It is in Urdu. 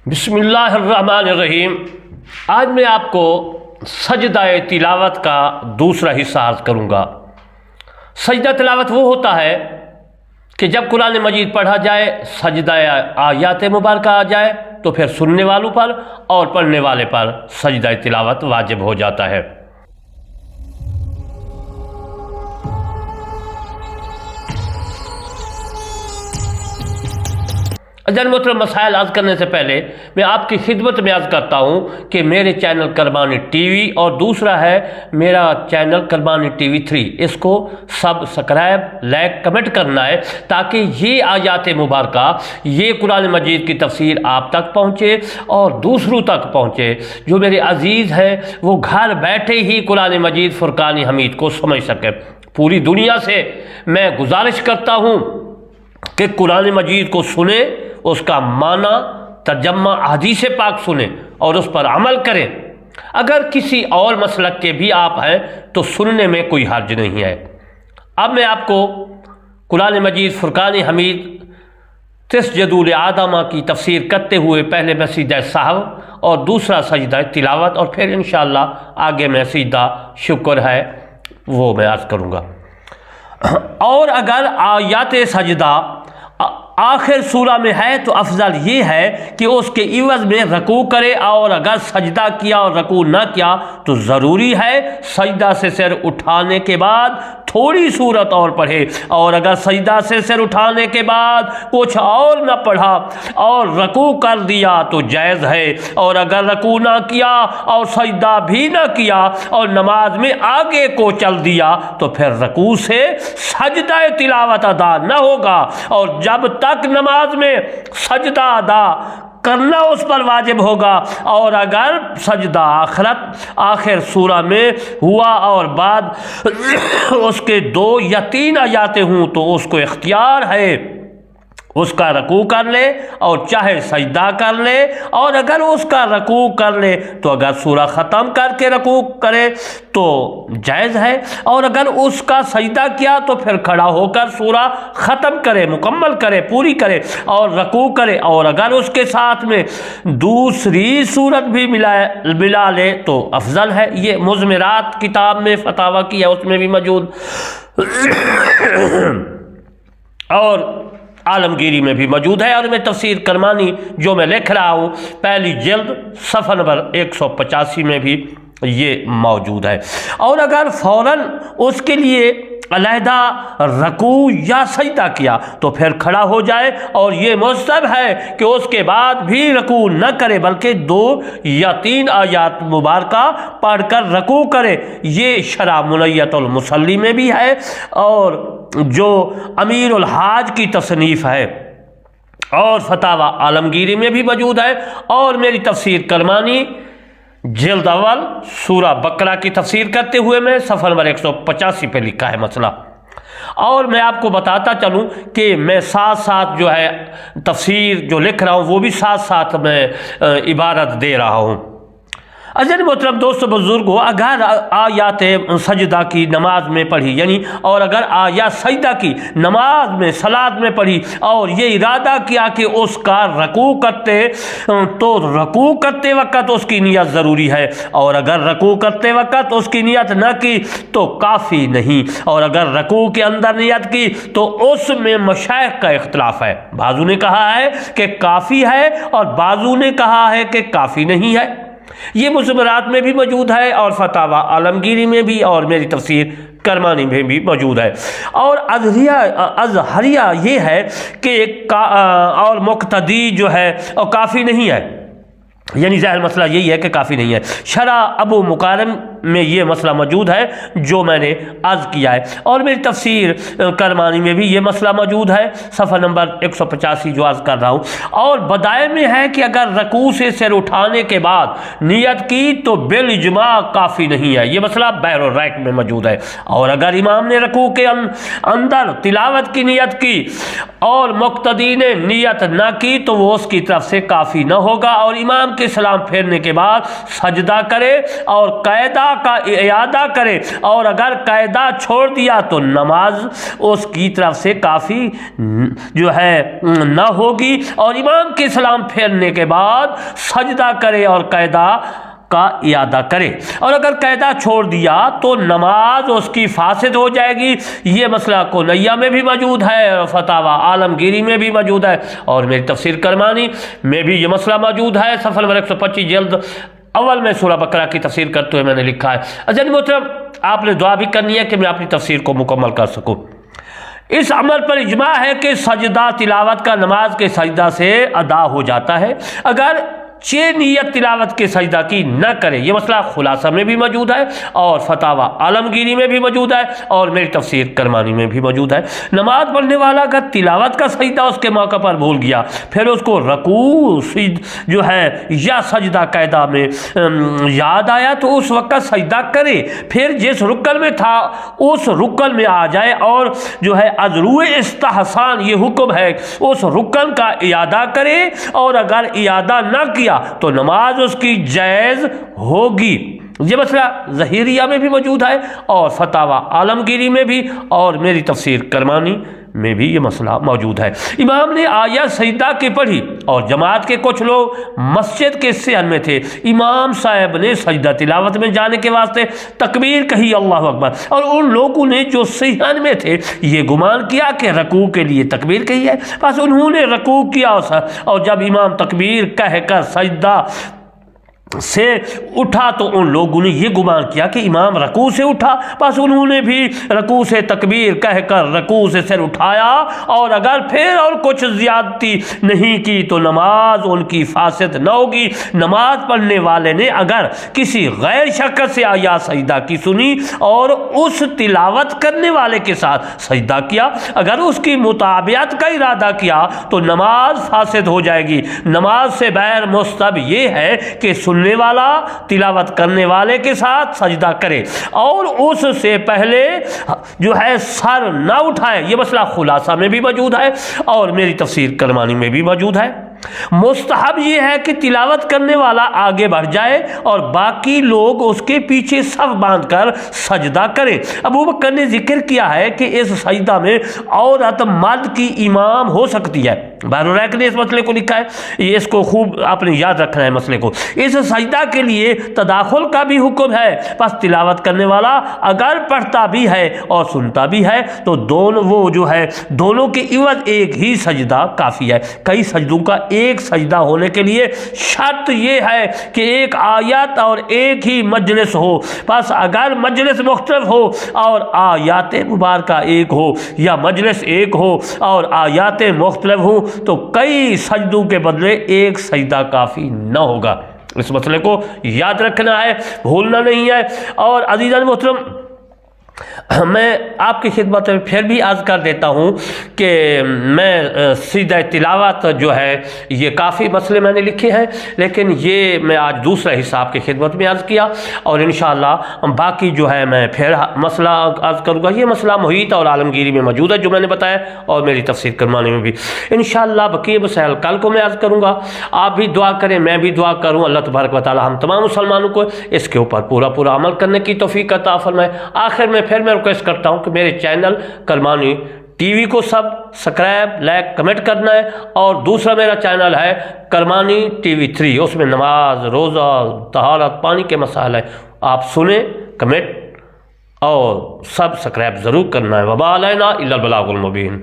بسم اللہ الرحمن الرحیم۔ آج میں آپ کو سجدہ تلاوت کا دوسرا حصہ عرض کروں گا۔ سجدہ تلاوت وہ ہوتا ہے کہ جب قرآن مجید پڑھا جائے، سجدہ آیات مبارکہ آ جائے تو پھر سننے والوں پر اور پڑھنے والے پر سجدہ تلاوت واجب ہو جاتا ہے۔ عزیز محترم، مسائل عرض کرنے سے پہلے میں آپ کی خدمت میں عرض کرتا ہوں کہ میرے چینل کرمانی ٹی وی اور دوسرا ہے میرا چینل کرمانی ٹی وی 3، اس کو سبسکرائب، لائک، کمنٹ کرنا ہے تاکہ یہ آیات مبارکہ، یہ قرآن مجید کی تفسیر آپ تک پہنچے اور دوسروں تک پہنچے۔ جو میرے عزیز ہیں وہ گھر بیٹھے ہی قرآن مجید فرقان حمید کو سمجھ سکے۔ پوری دنیا سے میں گزارش کرتا ہوں کہ قرآن مجید کو سنیں، اس کا معنی، ترجمہ، حدیث پاک سنیں اور اس پر عمل کریں۔ اگر کسی اور مسلک کے بھی آپ ہیں تو سننے میں کوئی حرج نہیں ہے۔ اب میں آپ کو قرآن مجید فرقان حمید تسجدوا لآدم کی تفسیر کرتے ہوئے پہلے میں سجدہ سہو اور دوسرا سجدہ تلاوت اور پھر انشاءاللہ آگے میں سجدہ شکر ہے وہ میں عرض کروں گا۔ اور اگر آیات سجدہ آخر سورہ میں ہے تو افضل یہ ہے کہ اس کے عوض میں رکوع کرے، اور اگر سجدہ کیا اور رکوع نہ کیا تو ضروری ہے سجدہ سے سر اٹھانے کے بعد تھوڑی سورت اور پڑھے، اور اگر سجدہ سے سر اٹھانے کے بعد کچھ اور نہ پڑھا اور رکوع کر دیا تو جائز ہے، اور اگر رکوع نہ کیا اور سجدہ بھی نہ کیا اور نماز میں آگے کو چل دیا تو پھر رکوع سے سجدہ تلاوت ادا نہ ہوگا، اور جب تک نماز میں سجدہ ادا کرنا اس پر واجب ہوگا۔ اور اگر سجدہ آخر سورہ میں ہوا اور بعد اس کے 2 یا 3 آیاتیں ہوں تو اس کو اختیار ہے اس کا رکوع کر لے اور چاہے سجدہ کر لے، اور اگر اس کا رکوع کر لے تو اگر سورہ ختم کر کے رکوع کرے تو جائز ہے، اور اگر اس کا سجدہ کیا تو پھر کھڑا ہو کر سورہ ختم کرے، مکمل کرے، پوری کرے اور رکوع کرے، اور اگر اس کے ساتھ میں دوسری صورت بھی ملا لے تو افضل ہے۔ یہ مزمرات کتاب میں فتاوی کی ہے، اس میں بھی موجود، اور عالمگیری میں بھی موجود ہے، اور میں تفسیر کرمانی جو میں لکھ رہا ہوں پہلی جلد صفحہ نمبر 185 میں بھی یہ موجود ہے۔ اور اگر فوراً اس کے لیے علیحدہ رکوع یا سجدہ کیا تو پھر کھڑا ہو جائے، اور یہ مستحب ہے کہ اس کے بعد بھی رکوع نہ کرے بلکہ 2 یا 3 آیات مبارکہ پڑھ کر رکوع کرے۔ یہ شرح منیت المصلی میں بھی ہے، اور جو امیر الحاج کی تصنیف ہے اور فتاوی عالمگیری میں بھی موجود ہے، اور میری تفسیر کرمانی جلد اول سورہ بقرہ کی تفسیر کرتے ہوئے میں صفحہ نمبر 185 پہ لکھا ہے مسئلہ۔ اور میں آپ کو بتاتا چلوں کہ میں ساتھ ساتھ جو ہے تفسیر جو لکھ رہا ہوں وہ بھی ساتھ ساتھ میں عبارت دے رہا ہوں۔ عزیز محترم دوستو بزرگو، اگر آیات سجدہ کی نماز میں پڑھی، یعنی اور اگر آیات سجدہ کی نماز میں صلاۃ میں پڑھی اور یہ ارادہ کیا کہ اس کا رکوع کرتے تو رکوع کرتے وقت اس کی نیت ضروری ہے، اور اگر رکوع کرتے وقت اس کی نیت نہ کی تو کافی نہیں، اور اگر رکوع کے اندر نیت کی تو اس میں مشائخ کا اختلاف ہے۔ بعضوں نے کہا ہے کہ کافی ہے اور بعضوں نے کہا ہے کہ کافی نہیں ہے۔ یہ مزمرات میں بھی موجود ہے اور فتاوی عالمگیری میں بھی اور میری تفسیر کرمانی میں بھی موجود ہے۔ اور اظہریہ یہ ہے کہ اور مقتدی جو ہے اور کافی نہیں ہے، یعنی ظاہر مسئلہ یہی ہے کہ کافی نہیں ہے۔ شرح ابو مکارم میں یہ مسئلہ موجود ہے جو میں نے عرض کیا ہے، اور میری تفسیر کرمانی میں بھی یہ مسئلہ موجود ہے، صفحہ نمبر 185 جو عرض کر رہا ہوں۔ اور بدائع میں ہے کہ اگر رکوع سے سر اٹھانے کے بعد نیت کی تو بالاجماع کافی نہیں ہے، یہ مسئلہ بحر الرائق میں موجود ہے۔ اور اگر امام نے رکوع کے اندر تلاوت کی نیت کی اور مقتدی نے نیت نہ کی تو وہ اس کی طرف سے کافی نہ ہوگا، اور امام کے سلام پھیرنے کے بعد سجدہ کرے اور قاعدہ کا اعادہ کرے، اور اگر قاعدہ چھوڑ دیا تو نماز اس کی طرف سے کافی جو ہے نہ ہوگی، اور امام کے سلام پھیرنے کے بعد سجدہ کرے اور قاعدہ کا اعادہ کرے، اور اگر قاعدہ چھوڑ دیا تو نماز اس کی فاسد ہو جائے گی۔ یہ مسئلہ کونیہ میں بھی موجود ہے، اور فتاوی عالمگیری میں بھی موجود ہے، اور میری تفسیر کرمانی میں بھی یہ مسئلہ موجود ہے۔ صفحہ نمبر 125 جلد اول میں سورہ بقرہ کی تفسیر کرتے ہوئے میں نے لکھا ہے۔ عزیز محترم، آپ نے دعا بھی کرنی ہے کہ میں اپنی تفسیر کو مکمل کر سکوں۔ اس عمل پر اجماع ہے کہ سجدہ تلاوت کا نماز کے سجدہ سے ادا ہو جاتا ہے اگر نیت تلاوت کے سجدہ کی نہ کرے۔ یہ مسئلہ خلاصہ میں بھی موجود ہے، اور فتاوی عالمگیری میں بھی موجود ہے، اور میری تفسیر کرمانی میں بھی موجود ہے۔ نماز پڑھنے والا اگر تلاوت کا سجدہ اس کے موقع پر بھول گیا، پھر اس کو رکوع جو ہے یا سجدہ قاعدہ میں یاد آیا تو اس وقت سجدہ کرے، پھر جس رکن میں تھا اس رکن میں آ جائے، اور جو ہے از روئے استحسان یہ حکم ہے اس رکن کا اعادہ کرے، اور اگر اعادہ نہ کیا تو نماز اس کی جائز ہوگی۔ یہ مسئلہ ظہیریہ میں بھی موجود ہے، اور فتاوی عالمگیری میں بھی، اور میری تفسیر کرمانی میں بھی یہ مسئلہ موجود ہے۔ امام نے آیت سجدہ کی پڑھی، اور جماعت کے کچھ لوگ مسجد کے صحن میں تھے۔ امام صاحب نے سجدہ تلاوت میں جانے کے واسطے تکبیر کہی، اللہ اکبر، اور ان لوگوں نے جو صحن میں تھے یہ گمان کیا کہ رکوع کے لیے تکبیر کہی ہے، بس انہوں نے رکوع کیا، اور جب امام تکبیر کہہ کر سجدہ سے اٹھا تو ان لوگوں نے یہ گمان کیا کہ امام رکوع سے اٹھا، بس انہوں نے بھی رکوع سے تکبیر کہہ کر رکوع سے سر اٹھایا، اور اگر پھر اور کچھ زیادتی نہیں کی تو نماز ان کی فاسد نہ ہوگی۔ نماز پڑھنے والے نے اگر کسی غیر شخص سے آیات سجدہ کی سنی اور اس تلاوت کرنے والے کے ساتھ سجدہ کیا، اگر اس کی مطابعت کا ارادہ کیا تو نماز فاسد ہو جائے گی۔ نماز سے بغیر مستحب یہ ہے کہ سننے والا تلاوت کرنے والے کے ساتھ سجدہ کرے، اور اس سے پہلے جو ہے سر نہ اٹھائے۔ یہ مسئلہ خلاصہ میں بھی موجود ہے، اور میری تفسیر کرمانی میں بھی موجود ہے۔ مستحب یہ ہے کہ تلاوت کرنے والا آگے بڑھ جائے اور باقی لوگ اس کے پیچھے صف باندھ کر سجدہ کریں۔ ابو بکر نے ذکر کیا ہے کہ اس سجدہ میں عورت مرد کی امام ہو سکتی ہے۔ بہرالرائق نے اس مسئلے کو لکھا ہے، اس کو خوب آپ نے یاد رکھنا ہے مسئلے کو۔ اس سجدہ کے لیے تداخل کا بھی حکم ہے، پس تلاوت کرنے والا اگر پڑھتا بھی ہے اور سنتا بھی ہے تو دونوں کے عوض ایک ہی سجدہ کافی ہے۔ کئی سجدوں کا ایک سجدہ ہونے کے لیے شرط یہ ہے کہ ایک آیت اور ایک ہی مجلس ہو، پس اگر مجلس مختلف ہو اور آیات مبارکہ ایک ہو، یا مجلس ایک ہو اور آیات مختلف ہوں، تو کئی سجدوں کے بدلے ایک سجدہ کافی نہ ہوگا۔ اس مسئلے کو یاد رکھنا ہے، بھولنا نہیں ہے۔ اور عزیزان محترم، میں آپ کی خدمت میں پھر بھی عرض کر دیتا ہوں کہ میں سجدہ تلاوت جو ہے یہ کافی مسئلے میں نے لکھے ہیں، لیکن یہ میں آج دوسرا حصہ آپ کی خدمت میں عرض کیا، اور انشاءاللہ باقی جو ہے میں پھر مسئلہ عرض کروں گا۔ یہ مسئلہ محیط اور عالمگیری میں موجود ہے جو میں نے بتایا، اور میری تفسیر کرمانے میں بھی انشاءاللہ بقیہ مسائل کل کو میں عرض کروں گا۔ آپ بھی دعا کریں، میں بھی دعا کروں، اللہ تبارک و تعالی ہم تمام مسلمانوں کو اس کے اوپر پورا عمل کرنے کی توفیق عطا فرمائے۔ آخر میں پھر میں ریکویسٹ کرتا ہوں کہ میرے چینل کرمانی ٹی وی کو سبسکرائب، لائک، کمنٹ کرنا ہے، اور دوسرا میرا چینل ہے کرمانی ٹی وی 3، اس میں نماز، روزہ، طہارت، پانی کے مسائل ہیں، آپ سنیں، کمنٹ اور سبسکرائب ضرور کرنا ہے۔ وما علینا الا البلاغ المبین۔